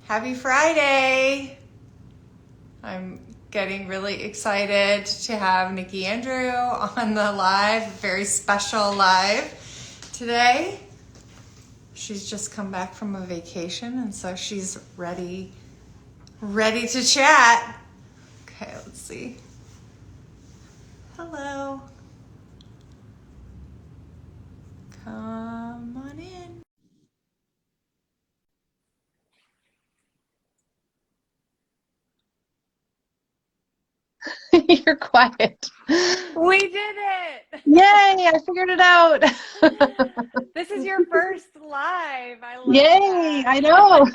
Happy Friday! I'm getting really excited to have Nikki Andrew on the live, very special live today. She's just come back from a vacation and so she's ready to chat. Okay, let's see. Hello. Come on in. You're quiet. We did it! Yay, I figured it out. This is your first live. I love Yay, that. I know.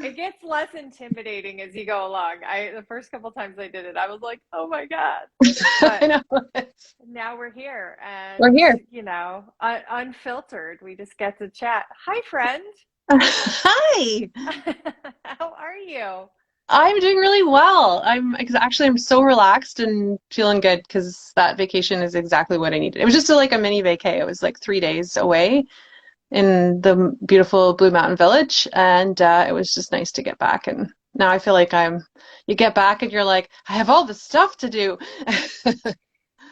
It gets less intimidating as you go along. The first couple times I did it, I was like, "Oh my God." I But know. now we're here We're and, here. unfiltered. We just get to chat. Hi, friend. Hi. How are you? I'm doing really well. I'm so relaxed and feeling good because that vacation is exactly what I needed. It was just like a mini vacay. It was like 3 days away in the beautiful Blue Mountain Village, and it was just nice to get back. And now I feel like you get back and you're like, I have all this stuff to do.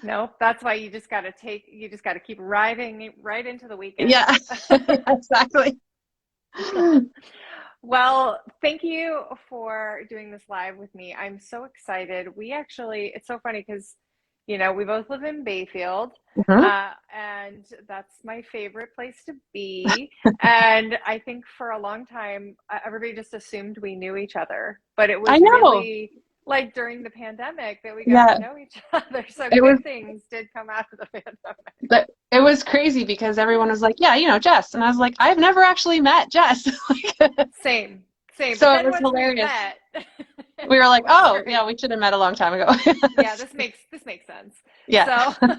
Nope, that's why you just got to keep riding right into the weekend. Yeah, yeah, exactly. Well, thank you for doing this live with me. I'm so excited. It's so funny because, we both live in Bayfield, Mhm. and that's my favorite place to be. And I think for a long time, everybody just assumed we knew each other, but it I was know. really like during the pandemic that we got to Yeah, know each other. So it was good things did come out of the pandemic. it was crazy because everyone was like, "Yeah, Jess," and I was like, "I've never actually met Jess." Same, same. But So it then was once we hilarious. met, We it were like, was "Oh, great. yeah, we should have met a long time ago." Yeah, this makes sense. Yeah. So,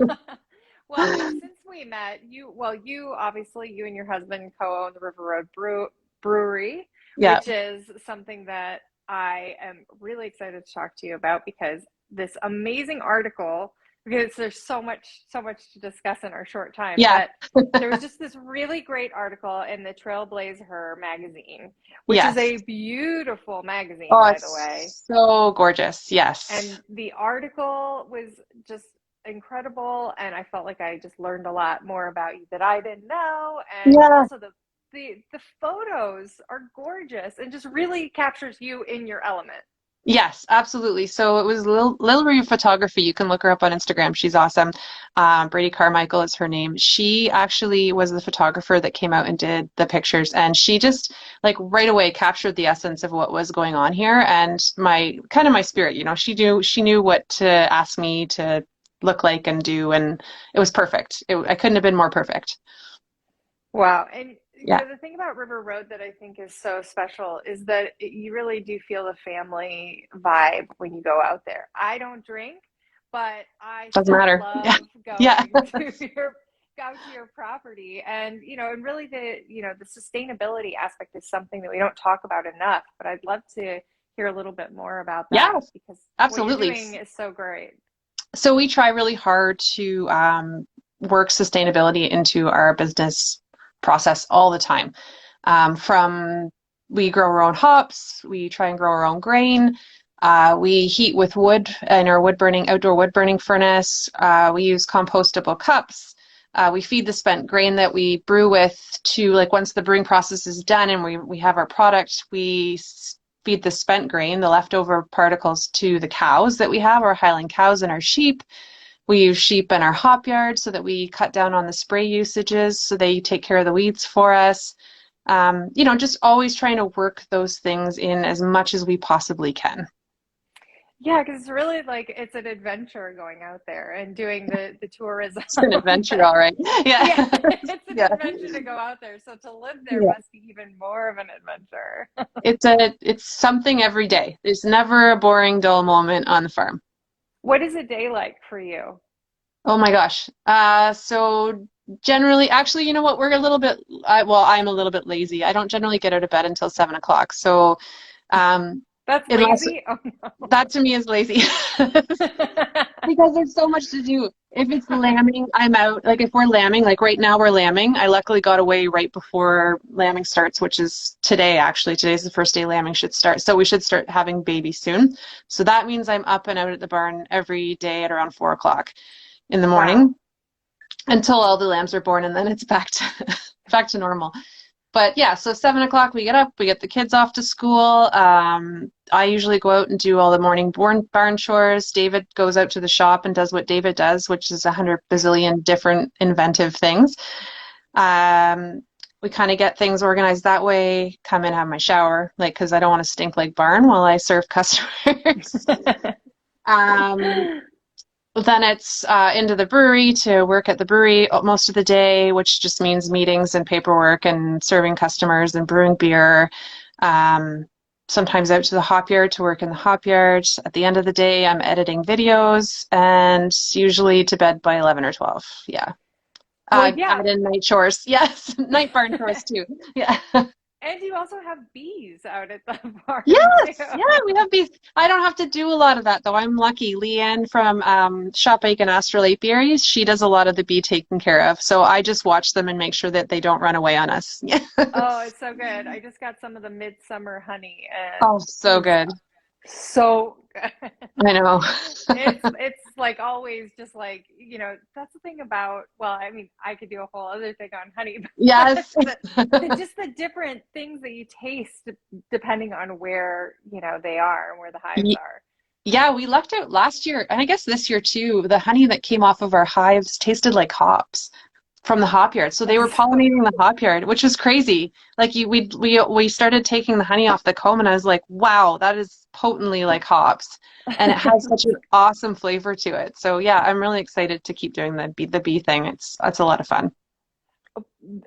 well, and since we met, you and your husband co-own the River Road Brewery, Yeah. which is something that I am really excited to talk to you about because this amazing article, because there's so much to discuss in our short time, Yeah. but there was just this really great article in the Trailblazer magazine, which is Yes. a beautiful magazine, Oh, by the way. it's so gorgeous. Yes. And the article was just incredible, and I felt like I just learned a lot more about you that I didn't know. And Yeah. also the photos are gorgeous and just really captures you in your element. Yes, absolutely. So it was Lil Rue Photography. You can look her up on Instagram. She's awesome. Brady Carmichael is her name. She actually was the photographer that came out and did the pictures, and she just like right away captured the essence of what was going on here and my spirit. She knew what to ask me to look like and do, and it was perfect. I couldn't have been more perfect. Wow. And Yeah. the thing about River Road that I think is so special is that you really do feel the family vibe when you go out there. I don't drink, but I Doesn't still matter. Yeah. love Yeah. going to your property. And and really the sustainability aspect is something that we don't talk about enough, but I'd love to hear a little bit more about Yeah, that because what you're absolutely. doing is so great. So we try really hard to work sustainability into our business process all the time. From we grow our own hops, we try and grow our own grain. We heat with wood in our outdoor wood burning furnace. We use compostable cups. We feed the spent grain that we brew with to like once the brewing process is done and we have our product, feed the spent grain, the leftover particles to the cows that we have, our Highland cows and our sheep. We use sheep in our hop yard so that we cut down on the spray usages so they take care of the weeds for us. Just always trying to work those things in as much as we possibly can. Yeah, because it's really like it's an adventure going out there and doing the tourism. It's an adventure, all right. Yeah. Yeah, it's an Yeah. adventure to go out there. So to live there Yeah. must be even more of an adventure. It's something every day. There's never a boring, dull moment on the farm. What is a day like for you? Oh my gosh. So generally, actually, you know what? I'm a little bit lazy. I don't generally get out of bed until 7 o'clock. So, um, That's Unless lazy? Oh no. that to me is lazy. Because there's so much to do. If it's lambing, I'm out. Like if we're lambing, like right now we're lambing. I luckily got away right before lambing starts, which is today actually. Today's the first day lambing should start. So we should start having babies soon. So that means I'm up and out at the barn every day at around 4 o'clock in the morning Wow. until all the lambs are born, and then it's back to back to normal. But yeah, so 7 o'clock we get up, we get the kids off to school. I usually go out and do all the morning barn chores. David goes out to the shop and does what David does, which is 100 bazillion different inventive things. We kind of get things organized that way, come in, have my shower, like, because I don't want to stink like barn while I serve customers. Then it's into the brewery to work at the brewery most of the day, which just means meetings and paperwork and serving customers and brewing beer. Sometimes out to the hop yard to work in the hop yard. At the end of the day, I'm editing videos and usually to bed by 11 or 12. Yeah. Well, yeah. Add in night chores. Yes. Night barn chores too. Yeah. And you also have bees out at the barn. Yes, too. yeah, we have bees. I don't have to do a lot of that though. I'm lucky. Leanne from Shop Bake and Astral Apiaries, she does a lot of the bee taking care of. So I just watch them and make sure that they don't run away on us. Yeah. Oh, it's so good. I just got some of the midsummer honey and Oh, so good. so good. I know. It's like always just like, that's the thing about, well, I mean, I could do a whole other thing on honey, but Yes. just the different things that you taste depending on where, they are and where the hives are. Yeah, we lucked out last year, and I guess this year too. The honey that came off of our hives tasted like hops from the hop yard. So they were pollinating the hop yard, which was crazy. Like we started taking the honey off the comb, and I was like, wow, that is potently like hops, and it has such an awesome flavor to it. So yeah, I'm really excited to keep doing the bee thing. It's a lot of fun.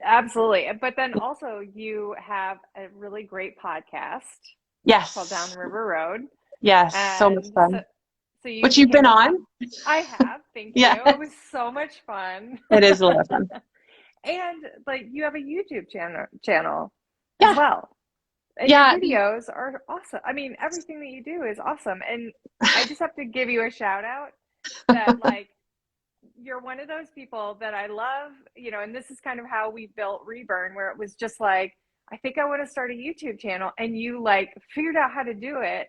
Absolutely. But then also you have a really great podcast. Yes. Called Down the River Road. Yes, so much fun. So which you've been on? I have, thank you. It was so much fun. It is a lot of fun. And like you have a YouTube channel as well. And your videos are awesome. I mean, everything that you do is awesome. And I just have to give you a shout out that like you're one of those people that I love, and this is kind of how we built Reburn, where it was just like, I think I want to start a YouTube channel, and you like figured out how to do it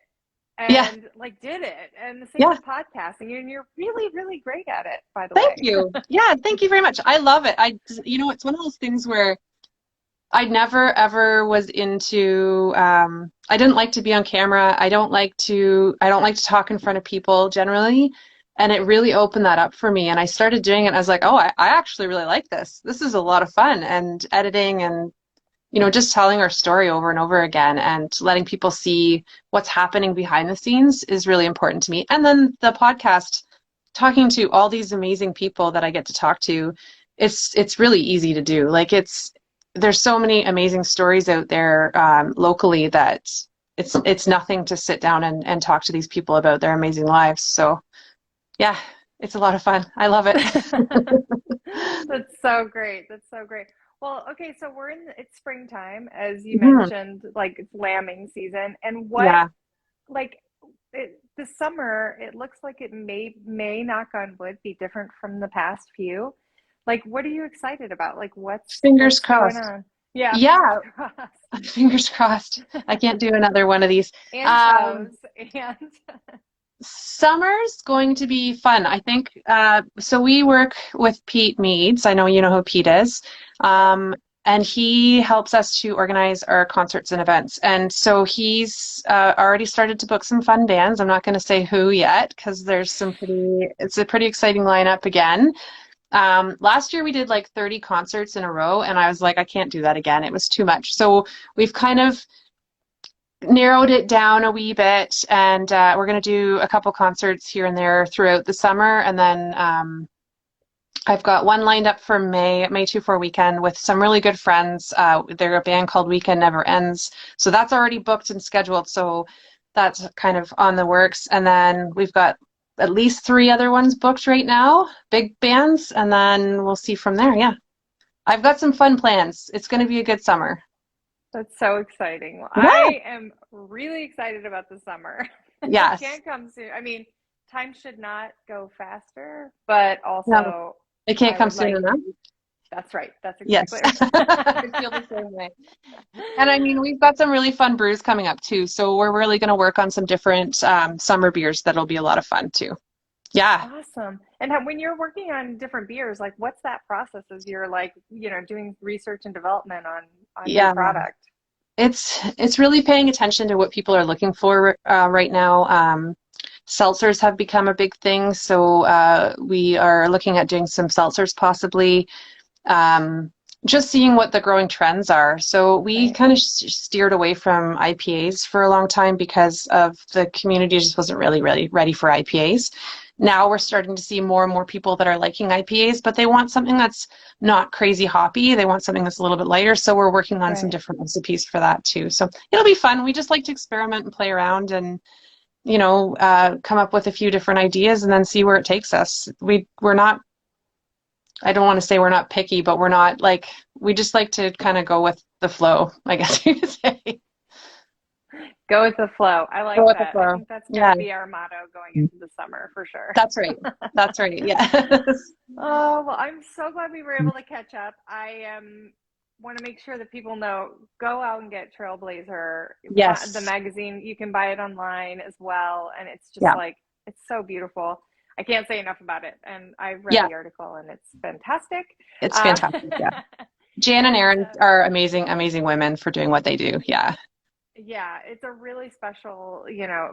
and like did it. And the same with podcasting, and you're really, really great at it, by the way. Thank you. Yeah, thank you very much. I love it. It's one of those things where I never ever was into I didn't like to be on camera. I don't like to talk in front of people generally. And it really opened that up for me. And I started doing it. And I was like, oh, I actually really like this. This is a lot of fun. And editing and, just telling our story over and over again and letting people see what's happening behind the scenes is really important to me. And then the podcast, talking to all these amazing people that I get to talk to, it's really easy to do. Like there's so many amazing stories out there locally that it's nothing to sit down and talk to these people about their amazing lives. So yeah, it's a lot of fun. I love it. That's so great. That's so great. Well, okay, so it's springtime, as you mentioned, like it's lambing season. And this summer, it looks like it may, knock on wood, be different from the past few. Like, what are you excited about? Like, what's fingers crossed going on? Yeah. Fingers crossed. I can't do another one of these. And and summer's going to be fun, I think. So we work with Pete Meads. I know you know who Pete is. And he helps us to organize our concerts and events. And so he's already started to book some fun bands. I'm not going to say who yet because it's a pretty exciting lineup again. Last year we did like 30 concerts in a row, and I was like, I can't do that again. It was too much. So we've kind of narrowed it down a wee bit, and we're going to do a couple concerts here and there throughout the summer. And then I've got one lined up for May 2-4 weekend with some really good friends. They're a band called Weekend Never Ends. So that's already booked and scheduled. So that's kind of on the works. And then we've got at least 3 other ones booked right now, big bands, and then we'll see from there. Yeah. I've got some fun plans. It's going to be a good summer. That's so exciting. Well, Yeah. I am really excited about the summer. Yes. It can't come soon. I mean, time should not go faster, but No, also it can't I come would soon like, enough. that's right. That's Yes. exactly I feel the same way. And I mean, we've got some really fun brews coming up too. So we're really going to work on some different summer beers that'll be a lot of fun too. Yeah. awesome. And when you're working on different beers, like what's that process as you're like, doing research and development on new Yeah. product? It's really paying attention to what people are looking for right now. Seltzers have become a big thing, so we are looking at doing some seltzers possibly. Just seeing what the growing trends are. So we Right. kind of steered away from IPAs for a long time because of the community just wasn't really ready for IPAs. Now we're starting to see more and more people that are liking IPAs, but they want something that's not crazy hoppy. They want something that's a little bit lighter. So we're working on some Right. different recipes for that too. So it'll be fun. We just like to experiment and play around and come up with a few different ideas and then see where it takes us. We're not, I don't want to say we're not picky, but we're not like, we just like to kind of go with the flow, I guess you could say. Go with the flow. I like Go with the that. I flow. think that's going Yeah, to be our motto going into the summer for sure. that's right. That's right. Yeah. Oh, well, I'm so glad we were able to catch up. I want to make sure that people know, go out and get Trailblazer. The Yes. magazine, you can buy it online as well. And it's just Yeah. like, it's so beautiful. I can't say enough about it. And I've read Yeah. the article and it's fantastic. It's fantastic. Yeah. Jan and And Aaron are amazing, amazing women for doing what they do. Yeah. yeah, it's a really special,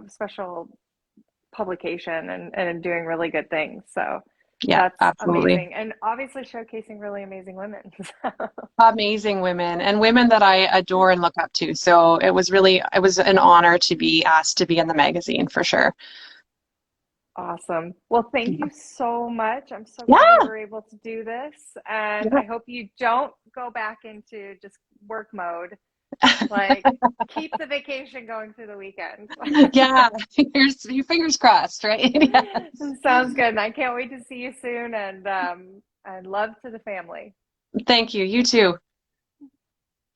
special publication and doing really good things. So Yeah, that's absolutely. amazing. And obviously showcasing really amazing women. Amazing women and women that I adore and look up to. So it was an honor to be asked to be in the magazine for sure. Awesome. Well, thank you so much. I'm so glad we Yeah. were able to do this. And Yeah. I hope you don't go back into just work mode. Like, keep the vacation going through the weekend. Yeah. Fingers crossed, right? Yeah. Sounds good. And I can't wait to see you soon. And love to the family. Thank you. You too.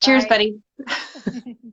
Cheers, Bye. Betty.